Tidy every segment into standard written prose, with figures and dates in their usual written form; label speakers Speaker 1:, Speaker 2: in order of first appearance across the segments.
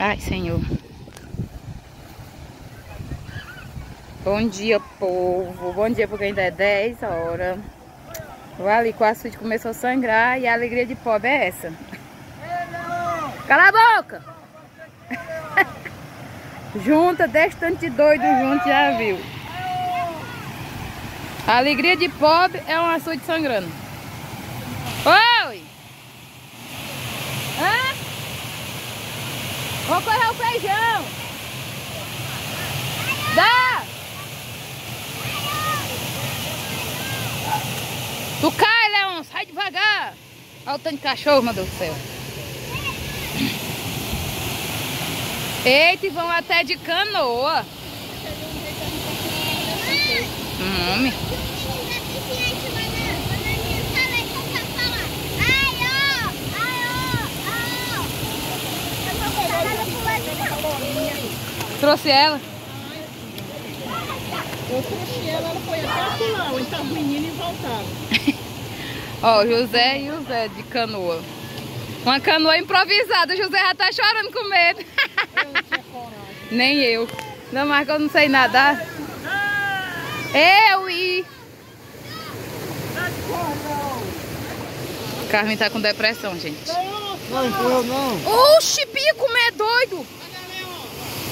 Speaker 1: Ai, Senhor. Bom dia, povo. Bom dia, porque ainda é 10 horas. O ali com o açude começou a sangrar e a alegria de pobre é essa. Cala a boca! Junta, desse tanto de doido junto, já viu. A alegria de pobre é um açude sangrando. Oi! Hã? Vou correr o feijão! Dá! Tu cai, Leão! Sai devagar! Olha o tanto de cachorro, meu Deus do céu. Eita, e vão até de canoa. Homem. Trouxe ela?
Speaker 2: Eu trouxe ela, ela foi até lá, então os meninos voltaram.
Speaker 1: Ó, José e o Zé de canoa. Uma canoa improvisada, o José já tá chorando com medo.
Speaker 2: Eu não tinha coragem.
Speaker 1: Nem eu. Não, mas eu não sei nadar. Eu e... Carmen tá com depressão, gente.
Speaker 2: Não, eu não.
Speaker 1: Oxi, Pia, como é doido.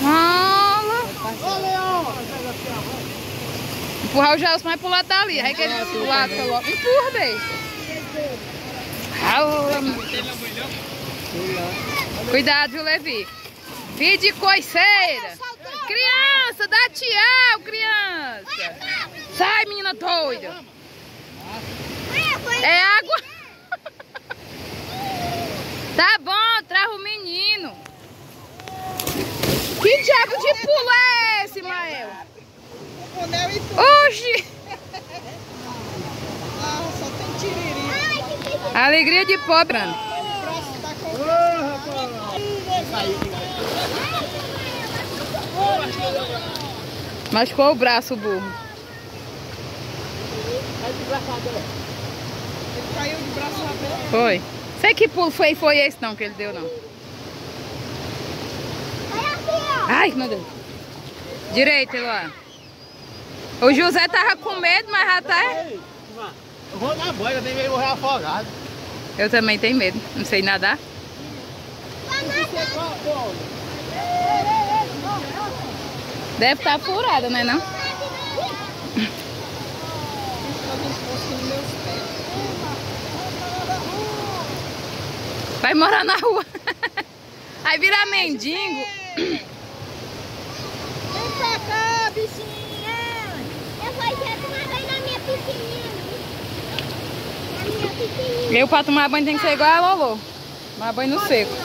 Speaker 1: Fala.
Speaker 2: Ô, Leão!
Speaker 1: Empurrar o Gelson mais pro lado dali. Aí que ele pro lado, coloca. Empurra, beijo. Cuidado, viu, Levi? Filho de coiceira. Criança, dá tchau, criança. Sai, menina doida. É água. Tá bom, traz o menino. Que diabo de pulo é esse, Mael? Oxi!
Speaker 2: Ah, só tem tiriri.
Speaker 1: Alegria de pobre. Machucou o braço, o burro.
Speaker 2: Ele caiu de braço aberto.
Speaker 1: Foi. Sei que pulo foi esse não que ele deu, não. Ai, meu Deus. Direito, Eloá. O José tava com medo, mas já tá...
Speaker 3: Eu vou na boia, eu tenho medo de morrer afogado.
Speaker 1: Eu também tenho medo. Não sei nadar. Deve estar furada, né, não? Vai morar na rua. Aí vira mendigo.
Speaker 4: Vem pra cá, bichinha. Eu vou já tomar banho na minha piscininha. Na minha piscininha.
Speaker 1: Eu pra tomar banho tem que ser igual a Lolô. Tomar banho no seco.
Speaker 4: Ei,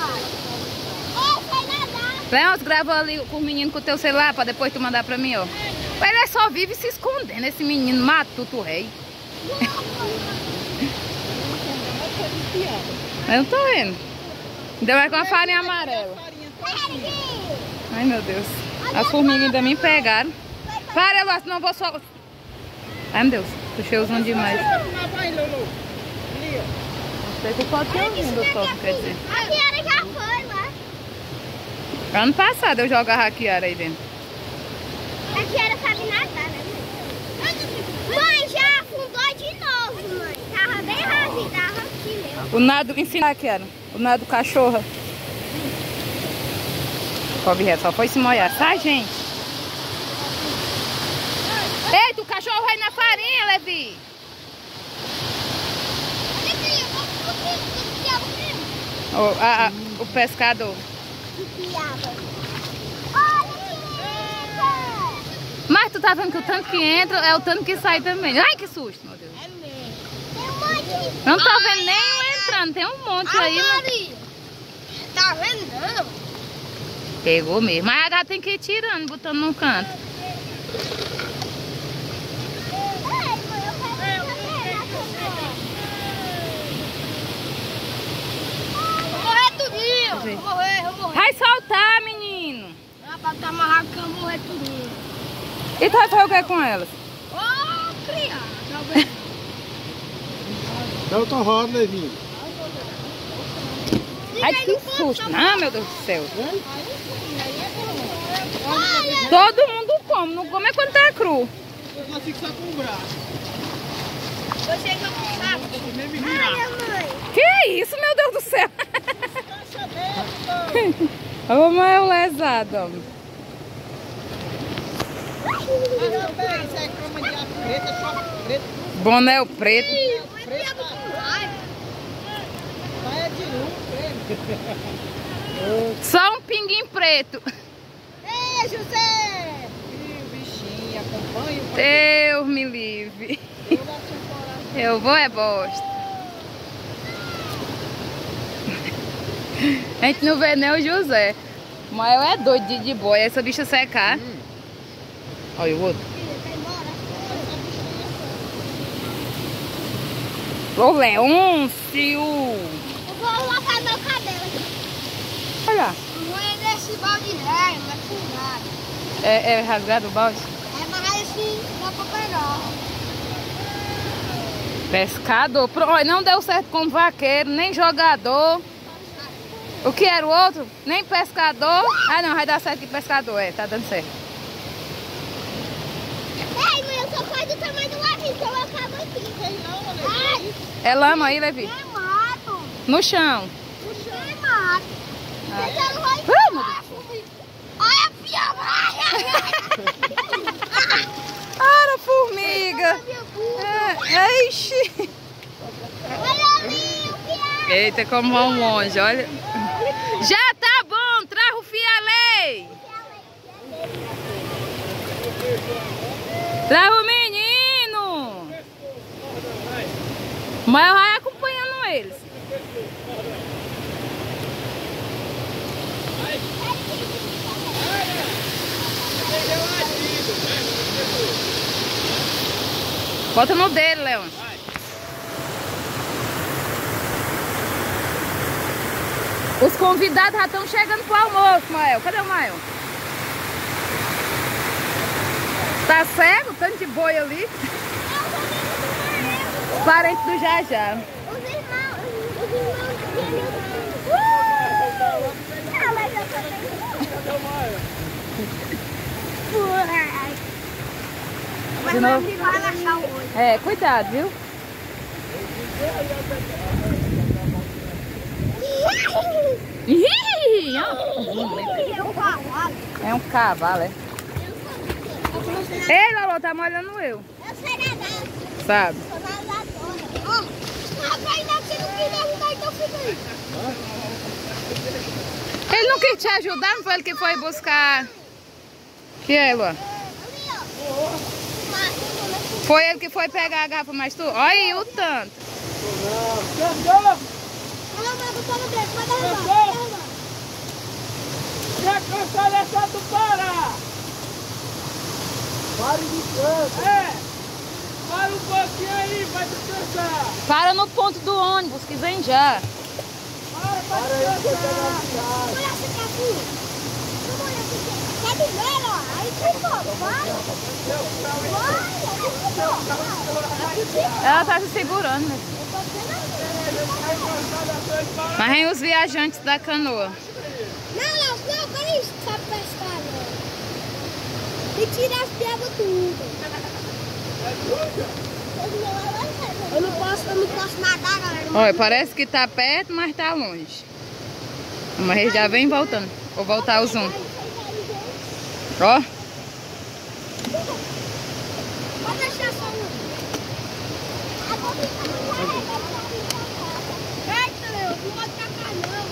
Speaker 4: vai nadar.
Speaker 1: Leão, grava ali com o menino com o teu celular pra depois tu mandar pra mim, ó. Ele só vive se escondendo, esse menino matuto rei. Eu não tô vendo. Ainda mais com a farinha amarela. Ai, meu Deus. As formigas ainda me pegaram. Para, Elô, senão eu vou só... Ai, meu Deus. Puxei usando demais. Não sei se pode ter ouvindo o toque, quer dizer.
Speaker 4: A Kiara já foi lá.
Speaker 1: Ano passado eu jogava a Kiara aí dentro.
Speaker 4: A Kiara sabe nadar, né, mãe? Mãe, já afundou de novo, mãe. Tava bem rasinho, tava aqui mesmo.
Speaker 1: O nado, ensina a Kiara. O nado cachorra. Pobre reto, só foi se molhar. Sai, gente. Eita, o cachorro vai na farinha, Levi. O pescador. Mas tu tá vendo que o tanto que entra é o tanto que sai também. Ai, que susto, meu Deus. Não tá vendo nenhum entrando. Tem um monte aí.
Speaker 4: Maria. Tá vendo, não?
Speaker 1: Pegou mesmo. Mas a gata tem que ir tirando, botando num canto.
Speaker 4: Vou morrer.
Speaker 1: Vai soltar, menino.
Speaker 4: Pra tá amarrado que eu vou morrer tudinho.
Speaker 1: E tu vai fazer o que com elas?
Speaker 4: Ô, criança.
Speaker 3: Dá outra roda, Levinho.
Speaker 1: Ai, que susto. Ah, meu Deus do céu. Todo mundo come, não come é quando tá cru.
Speaker 3: Eu consigo só com o braço.
Speaker 4: Você que eu sabe. Olha, mãe.
Speaker 1: Que isso, meu Deus do céu. Ô, mãe, é o lesado, homem.
Speaker 2: Isso é croma de ar preta, só preto.
Speaker 1: Boné preto.
Speaker 2: Vai é de luz,
Speaker 1: Só um pinguim preto.
Speaker 2: Ei, José! Ih, bichinho, acompanha o
Speaker 1: Deus me livre. Eu vou é bosta. A gente não vê nem o José. Mas é doido de boia, essa bicha secar. Olha o outro. Ô, Leôncio!
Speaker 4: Eu vou lavar meu cabelo aqui.
Speaker 1: Olha.
Speaker 4: Não é nesse balde velho, não é furado.
Speaker 1: É rasgado o balde?
Speaker 4: É mais assim, dá pra pegar.
Speaker 1: Pescador. Olha, não deu certo como vaqueiro, nem jogador. O que era o outro? Nem pescador. Ah, não, vai dar certo que pescador. É, tá dando certo.
Speaker 4: Ei, mãe, eu só faz do tamanho do lavinho, então eu acabo aqui. Ai,
Speaker 1: É lama aí, Levi?
Speaker 4: é mato.
Speaker 1: No chão.
Speaker 4: Puxa, é mato. Você não vai
Speaker 1: Ai, meu
Speaker 4: olha a pior.
Speaker 1: Ora, formiga. Ixi.
Speaker 4: Olha ali, o pior.
Speaker 1: Eita, como vão longe, olha. Já tá bom, traz o fialei. Traz o menino. Mas vai acompanhando eles. Bota no dele, Leão. Os convidados já estão chegando pro almoço, Mael. Cadê o Mael? Tá cego? Tanto de boi ali. Os parentes do Jajá.
Speaker 4: Os irmãos de
Speaker 1: De novo.
Speaker 4: vai achar o olho.
Speaker 1: É, cuidado, viu? Ih, é um cavalo, é? Ei, Lolo, tá molhando eu.
Speaker 4: Eu sei nadar.
Speaker 1: Sabe?
Speaker 4: Sou nadadora. Ó, rapaz, ainda você não quis ajudar, então fica aí.
Speaker 1: Ele não quis te ajudar, não foi ele que foi buscar. Que é, Luan?
Speaker 4: Ali, ó.
Speaker 1: Foi ele que foi pegar a garrafa, mas tu... Olha aí o tanto.
Speaker 4: Olha, mas eu falo dele, pode derrubar.
Speaker 2: Já cansou dessa do Pará!
Speaker 3: Pare de canto.
Speaker 2: É! Para um pouquinho aí, vai descansar!
Speaker 1: Para no ponto do ônibus, que vem já.
Speaker 2: Para descansar!
Speaker 4: Olha esse capu. Olha esse capu. Quer dizer, ó. Aí tem fogo, vai.
Speaker 1: Ela tá se segurando, né? Mas vem os viajantes da canoa.
Speaker 4: Não, Léo, olha isso que sabe pescar, Léo. E tirar as piabas tudo. Eu não posso nadar, galera.
Speaker 1: Olha, parece que tá perto, mas tá longe. Mas ele já vem voltando. Vou voltar o zoom. Ó.
Speaker 4: Pode deixar só um. Eita, Léo, não pode tacar não.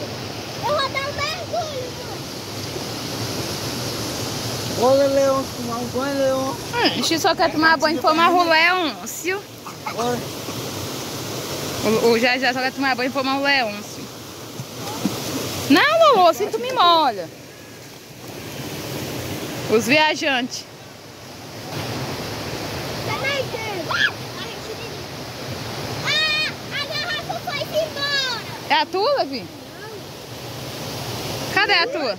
Speaker 4: Eu vou dar um mergulho, mano.
Speaker 3: Olha, Leão, tomar um banho, Leão.
Speaker 1: A gente só quer tomar banho e formar o Leôncio. O Jajá só quer tomar banho e formar o Leôncio. Não, Lolo, assim tu me molha. Os viajantes.
Speaker 4: A garrafa foi embora.
Speaker 1: É a tua, Levi? Cadê a tua?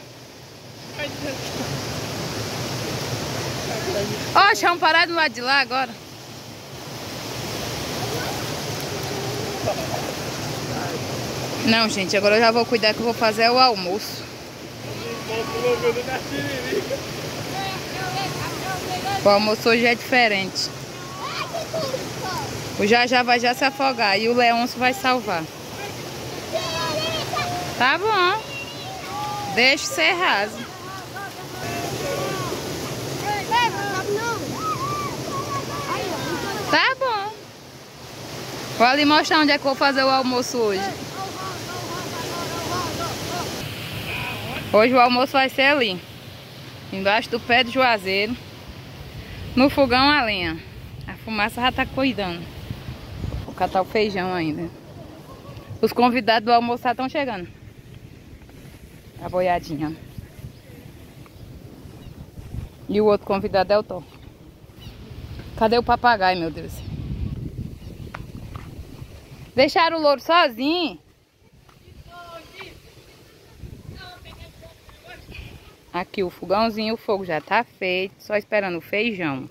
Speaker 1: Ó, vamos parar do lado de lá agora. Não, gente, agora eu já vou cuidar que eu vou fazer o almoço. O almoço hoje é diferente. O Jajá vai já se afogar e o Leôncio vai salvar. Tá bom. Deixa ser raso. Tá bom. Vou ali mostrar onde é que eu vou fazer o almoço hoje. Hoje o almoço vai ser ali, embaixo do pé do juazeiro, no fogão a lenha. A fumaça já tá cuidando. Vou catar o feijão ainda. Os convidados do almoço já estão chegando. A boiadinha. E o outro convidado é o Tom. Cadê o papagaio, meu Deus? Deixaram o louro sozinho? Aqui o fogãozinho, o fogo já tá feito, só esperando o feijão.